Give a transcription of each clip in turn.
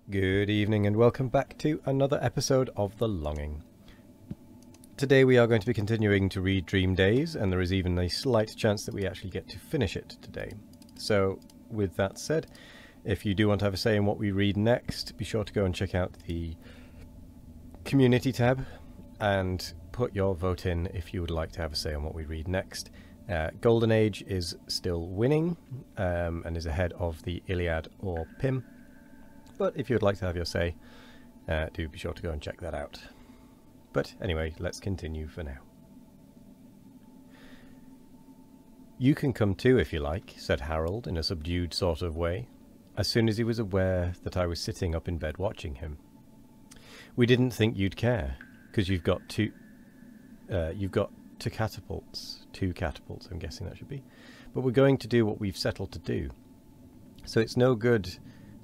Good evening and welcome back to another episode of The Longing. Today we are going to be continuing to read Dream Days, and there is even a slight chance that we actually get to finish it today. So with that said, if you do want to have a say in what we read next, be sure to go and check out the community tab and put your vote in if you would like to have a say on what we read next. Golden Age is still winning and is ahead of the Iliad or Pym. But if you would like to have your say, do be sure to go and check that out. But anyway, let's continue for now. "You can come too if you like," said Harold in a subdued sort of way, as soon as he was aware that I was sitting up in bed watching him. "We didn't think you'd care, because you've got two catapults, I'm guessing that should be. But we're going to do what we've settled to do. So it's no good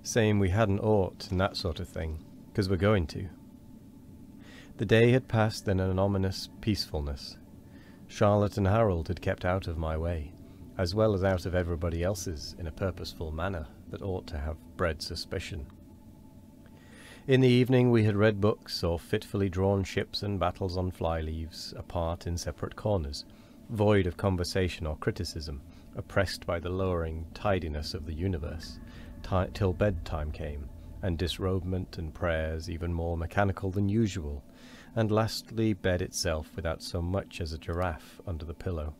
saying we hadn't ought and that sort of thing, because we're going to." The day had passed in an ominous peacefulness. Charlotte and Harold had kept out of my way, as well as out of everybody else's in a purposeful manner that ought to have bred suspicion. In the evening we had read books or fitfully drawn ships and battles on fly-leaves, apart in separate corners, void of conversation or criticism, oppressed by the lowering tidiness of the universe, till bedtime came, and disrobement and prayers even more mechanical than usual, and lastly bed itself without so much as a giraffe under the pillow.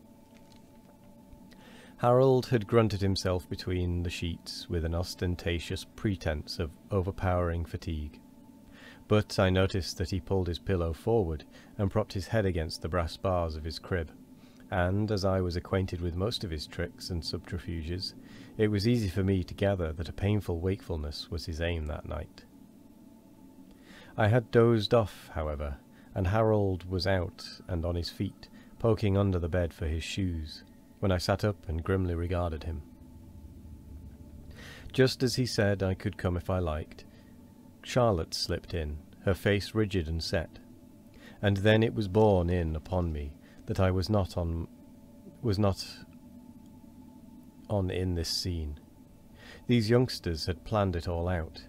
Harold had grunted himself between the sheets with an ostentatious pretense of overpowering fatigue, but I noticed that he pulled his pillow forward and propped his head against the brass bars of his crib, and as I was acquainted with most of his tricks and subterfuges, it was easy for me to gather that a painful wakefulness was his aim that night. I had dozed off, however, and Harold was out and on his feet, poking under the bed for his shoes, when I sat up and grimly regarded him. Just as he said I could come if I liked, Charlotte slipped in, her face rigid and set, and then it was borne in upon me that I was not on in this scene. These youngsters had planned it all out.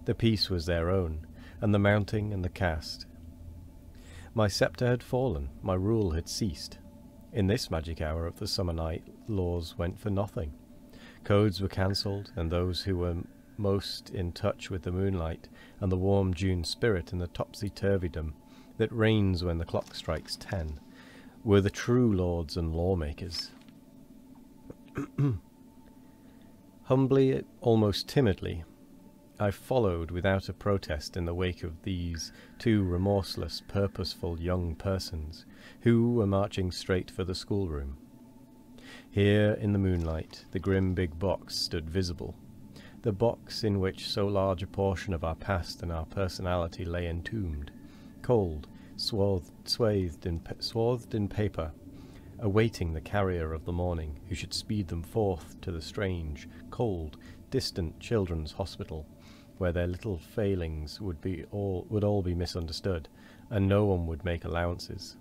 The piece was their own, and the mounting and the cast. My sceptre had fallen, my rule had ceased. In this magic hour of the summer night, laws went for nothing. Codes were cancelled, and those who were most in touch with the moonlight and the warm June spirit and the topsy-turvydom that reigns when the clock strikes 10 were the true lords and lawmakers. Humbly, almost timidly, I followed without a protest in the wake of these two remorseless, purposeful young persons, who were marching straight for the schoolroom. Here, in the moonlight, the grim big box stood visible, the box in which so large a portion of our past and our personality lay entombed, cold, swathed in paper, awaiting the carrier of the morning who should speed them forth to the strange, cold, distant children's hospital, where their little failings would all be misunderstood, and no one would make allowances.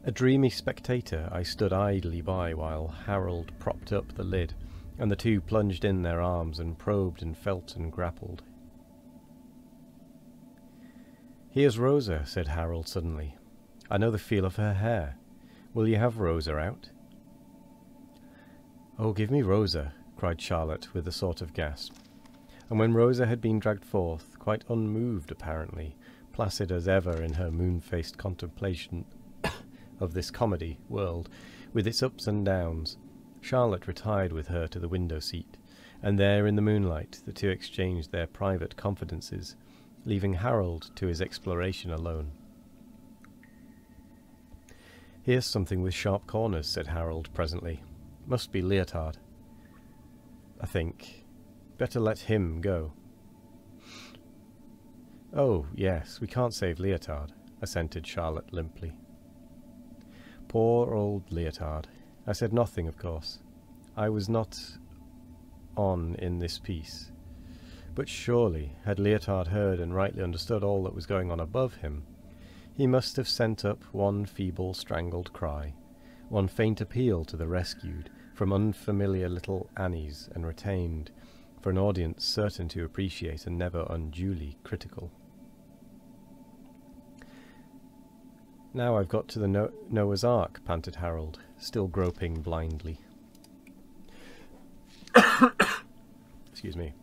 A dreamy spectator, I stood idly by while Harold propped up the lid, and the two plunged in their arms and probed and felt and grappled. "Here's Rosa," said Harold suddenly. "I know the feel of her hair. Will you have Rosa out?" "Oh, give me Rosa," cried Charlotte with a sort of gasp. And when Rosa had been dragged forth, quite unmoved apparently, placid as ever in her moon-faced contemplation of this comedy world, with its ups and downs, Charlotte retired with her to the window-seat, and there in the moonlight the two exchanged their private confidences, leaving Harold to his exploration alone. "Here's something with sharp corners," said Harold presently. "Must be Leotard, I think. Better let him go." "Oh, yes, we can't save Leotard," assented Charlotte limply. "Poor old Leotard. I said nothing, of course. I was not on in this piece. But surely, had Leotard heard and rightly understood all that was going on above him, he must have sent up one feeble strangled cry, one faint appeal to the rescued, from unfamiliar little Annies, and retained, for an audience certain to appreciate and never unduly critical. Now I've got to the Noah's Ark, panted Harold, still groping blindly. Excuse me.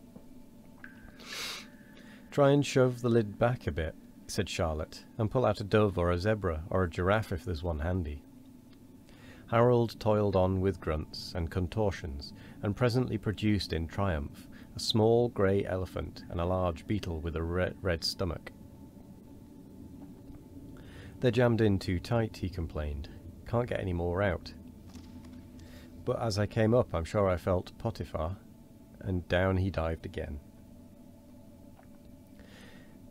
Try and shove the lid back a bit, said Charlotte, and pull out a dove or a zebra or a giraffe if there's one handy. Harold toiled on with grunts and contortions, and presently produced in triumph a small grey elephant and a large beetle with a red stomach. They're jammed in too tight, he complained. Can't get any more out. But as I came up, I'm sure I felt Potiphar, and down he dived again.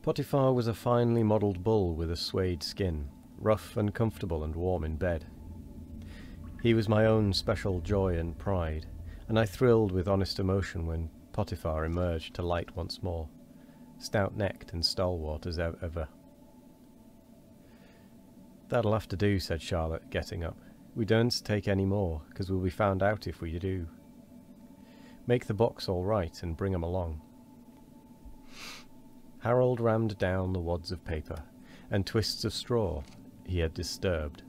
Potiphar was a finely modelled bull with a suede skin, rough and comfortable and warm in bed. He was my own special joy and pride, and I thrilled with honest emotion when Potiphar emerged to light once more, stout-necked and stalwart as ever. That'll have to do, said Charlotte, getting up. We don't take any more, because we'll be found out if we do. Make the box all right and bring 'em along. Harold rammed down the wads of paper and twists of straw he had disturbed,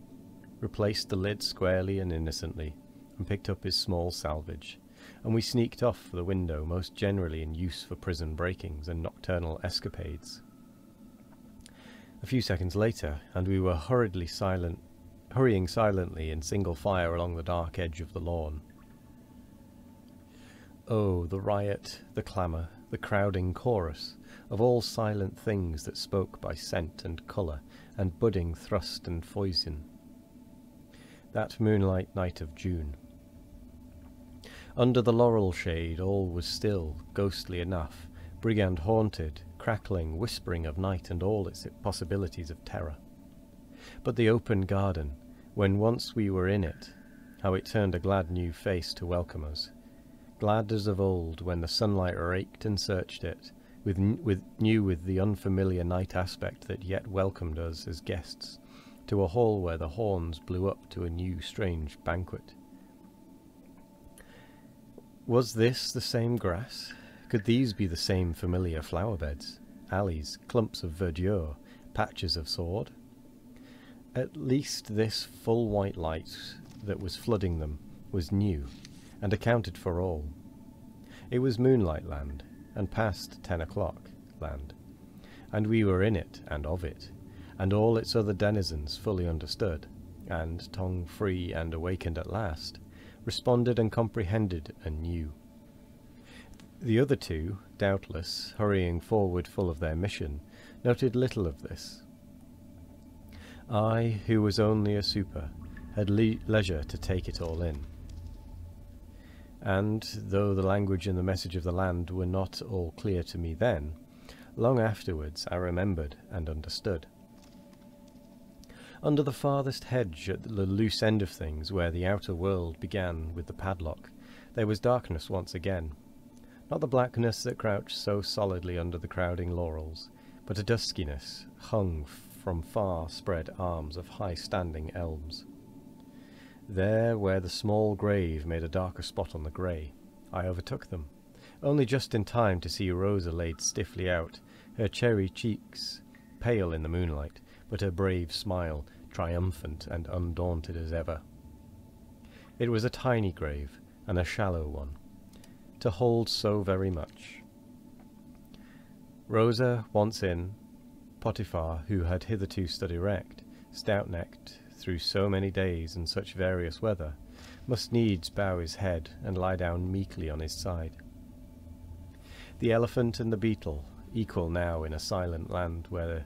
replaced the lid squarely and innocently, and picked up his small salvage, and we sneaked off for the window, most generally in use for prison breakings and nocturnal escapades. A few seconds later, and we were hurrying silently in single file along the dark edge of the lawn. Oh, the riot, the clamour, the crowding chorus of all silent things that spoke by scent and colour and budding thrust and foison. That moonlight night of June. Under the laurel shade all was still, ghostly enough, brigand haunted, crackling, whispering of night and all its possibilities of terror. But the open garden, when once we were in it, how it turned a glad new face to welcome us, glad as of old when the sunlight raked and searched it, with the unfamiliar night aspect that yet welcomed us as guests to a hall where the horns blew up to a new strange banquet. Was this the same grass? Could these be the same familiar flower beds, alleys, clumps of verdure, patches of sward? At least this full white light that was flooding them was new, and accounted for all. It was moonlight land, and past 10 o'clock land, and we were in it and of it, and all its other denizens fully understood, and, tongue-free and awakened at last, responded and comprehended and knew. The other two, doubtless, hurrying forward full of their mission, noted little of this. I, who was only a super, had leisure to take it all in. And, though the language and the message of the land were not all clear to me then, long afterwards I remembered and understood. Under the farthest hedge at the loose end of things, where the outer world began with the padlock, there was darkness once again. Not the blackness that crouched so solidly under the crowding laurels, but a duskiness hung from far-spread arms of high-standing elms. There, where the small grave made a darker spot on the grey, I overtook them, only just in time to see Rosa laid stiffly out, her cherry cheeks pale in the moonlight, but her brave smile triumphant and undaunted as ever. It was a tiny grave, and a shallow one, to hold so very much. Rosa once in, Potiphar, who had hitherto stood erect, stout-necked, through so many days and such various weather, must needs bow his head and lie down meekly on his side. The elephant and the beetle, equal now in a silent land where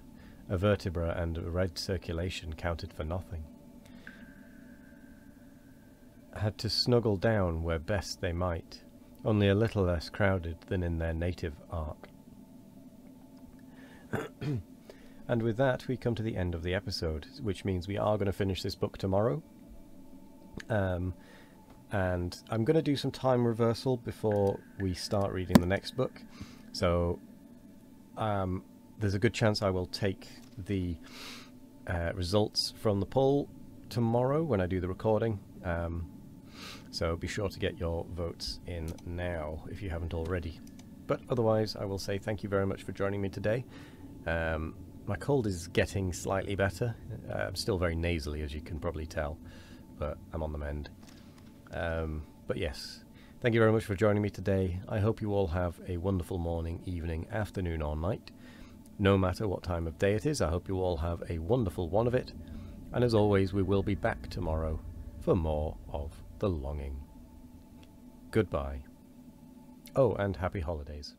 a vertebra and a red circulation counted for nothing, had to snuggle down where best they might, only a little less crowded than in their native ark. And with that, we come to the end of the episode, which means we are going to finish this book tomorrow. And I'm going to do some time reversal before we start reading the next book. So there's a good chance I will take the results from the poll tomorrow when I do the recording. So be sure to get your votes in now if you haven't already. But otherwise, I will say thank you very much for joining me today. My cold is getting slightly better. I'm still very nasally, as you can probably tell, but I'm on the mend. But yes, thank you very much for joining me today. I hope you all have a wonderful morning, evening, afternoon or night. No matter what time of day it is, I hope you all have a wonderful one of it. And as always, we will be back tomorrow for more of The Longing. Goodbye. Oh, and happy holidays.